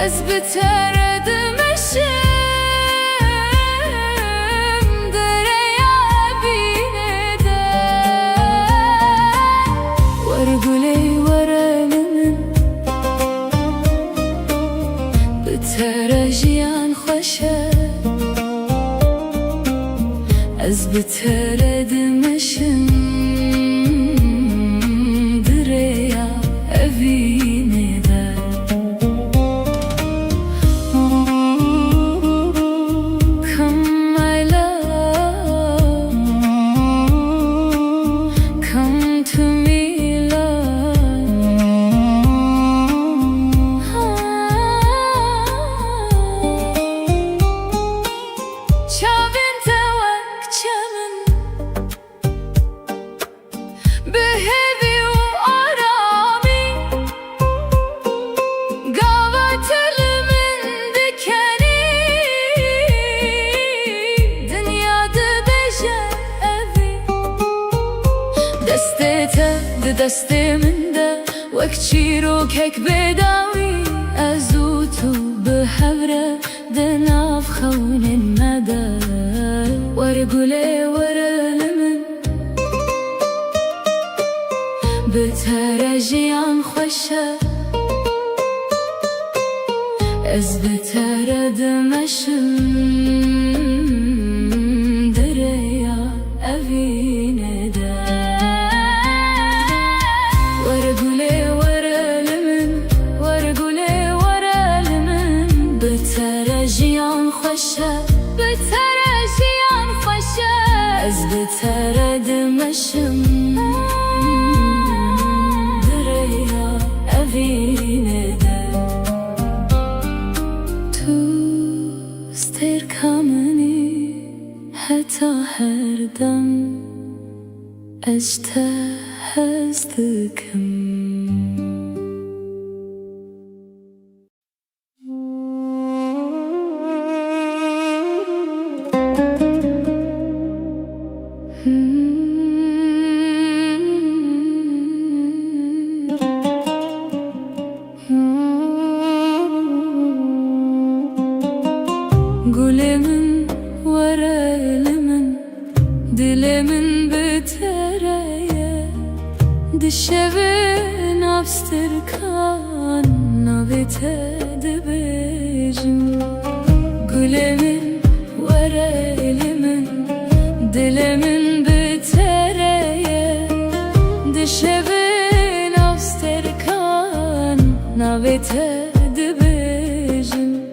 از بتردم شم دریا بینده ورگولی ورلمن بترجیان خوشه از بتردم شم دریا بینده دستي من ده وكتشيرو كيك بداوي أزوتو بحبرة دناف خون المدى ورقولي ورلمن بترجيان خوشة از بترد مشم دريا أفيني ده بترجيان خوشه بترجيان خوشه از بترد مشم دریا اوینه ده تو استرکامنی حتی هر دم اجتهزدكم Gülemin varelimin dilemin betereye dişevin abstirkan navitede bejim Gülemin varelimin dilemin betereye dişevin abstirkan navitede bejim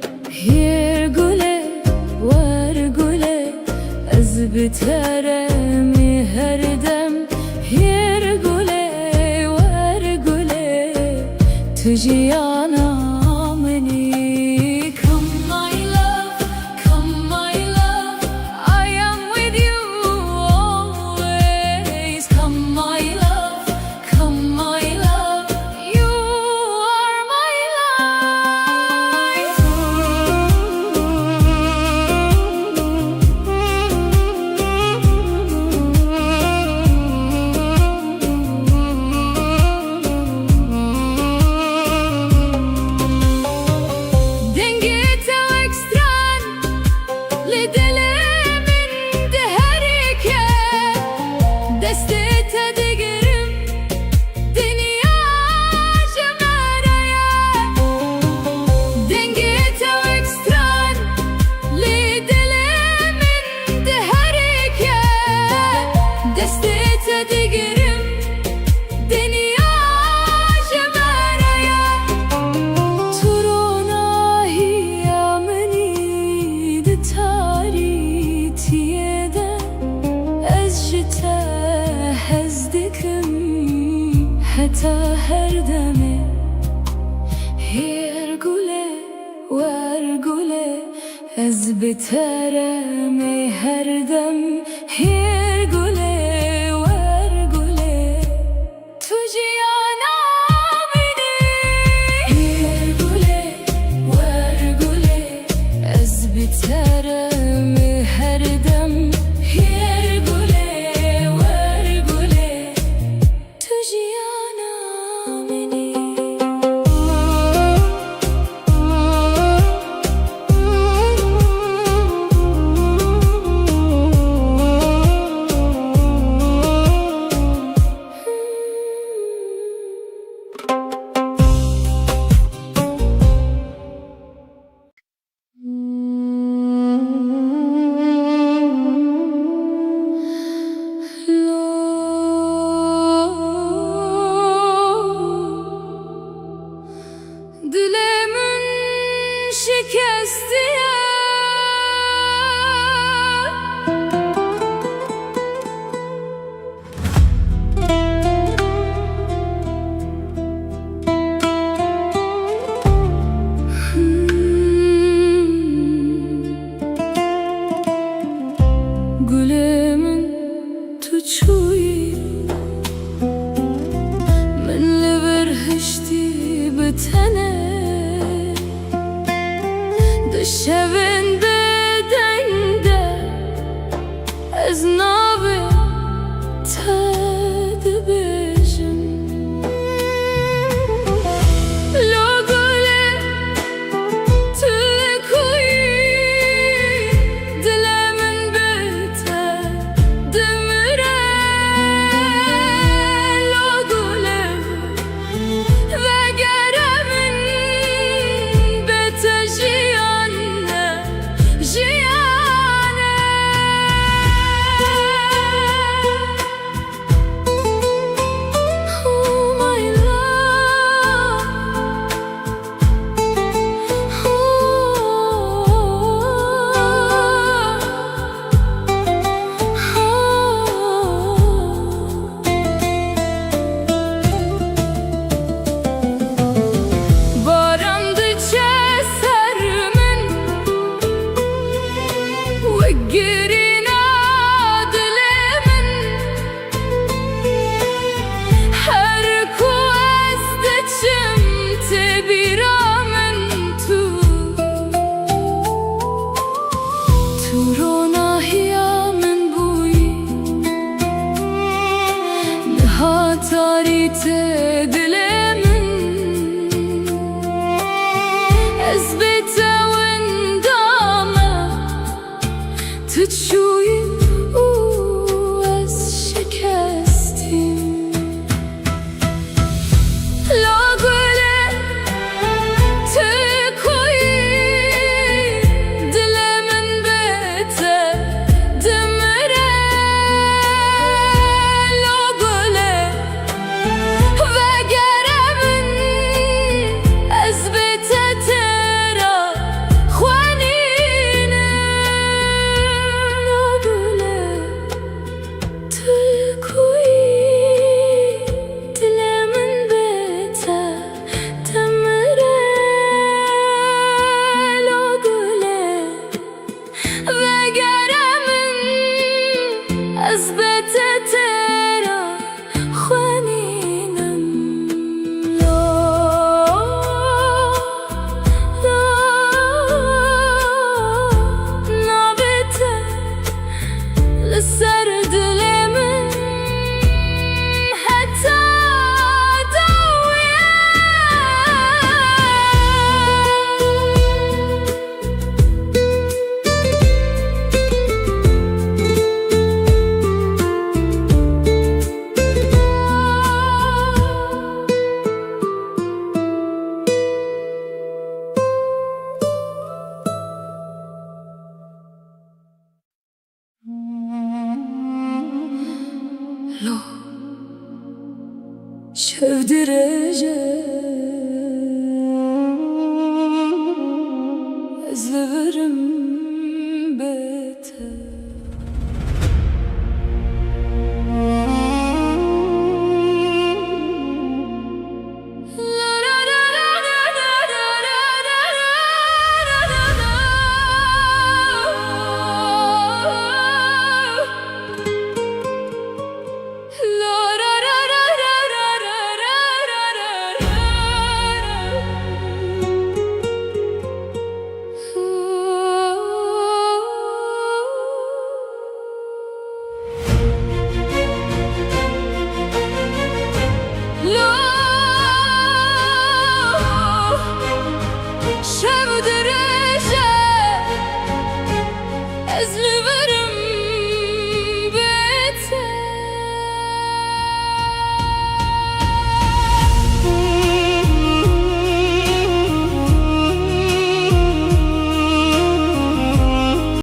Yer güle var güle az biteremi her dem Yer güle var güle tujiyana Ez biterem her dem her gule ver gule Tujiyana beni her gule ver gule Ez biterem her dem her gule ver gule Tujiyana beni Dilemin şikesti Gülemin tuçuyi من لبرهشتی بتنه دشوین بدنده از نابه تد بیشم لگله تلکوی دلمن بته دمره لگله وگرمن بته جیانه جیانه Oh my love Barandı çesermin ve girina dilemin her kueste çimte biramen tu rona hiyamen buyi nihatarite dilemin Ez bitewen dama تشوي از شکستیم لاغله تکوی دلمن بته دمره لاغله وگرمن از بته ترا خوانینه لاغله تکوی دلمن بته دمره لاغله وگرمن از بته ترا خوانینم لا نابته لسر دلمن حتی دویه لو شفدرجه از لبرم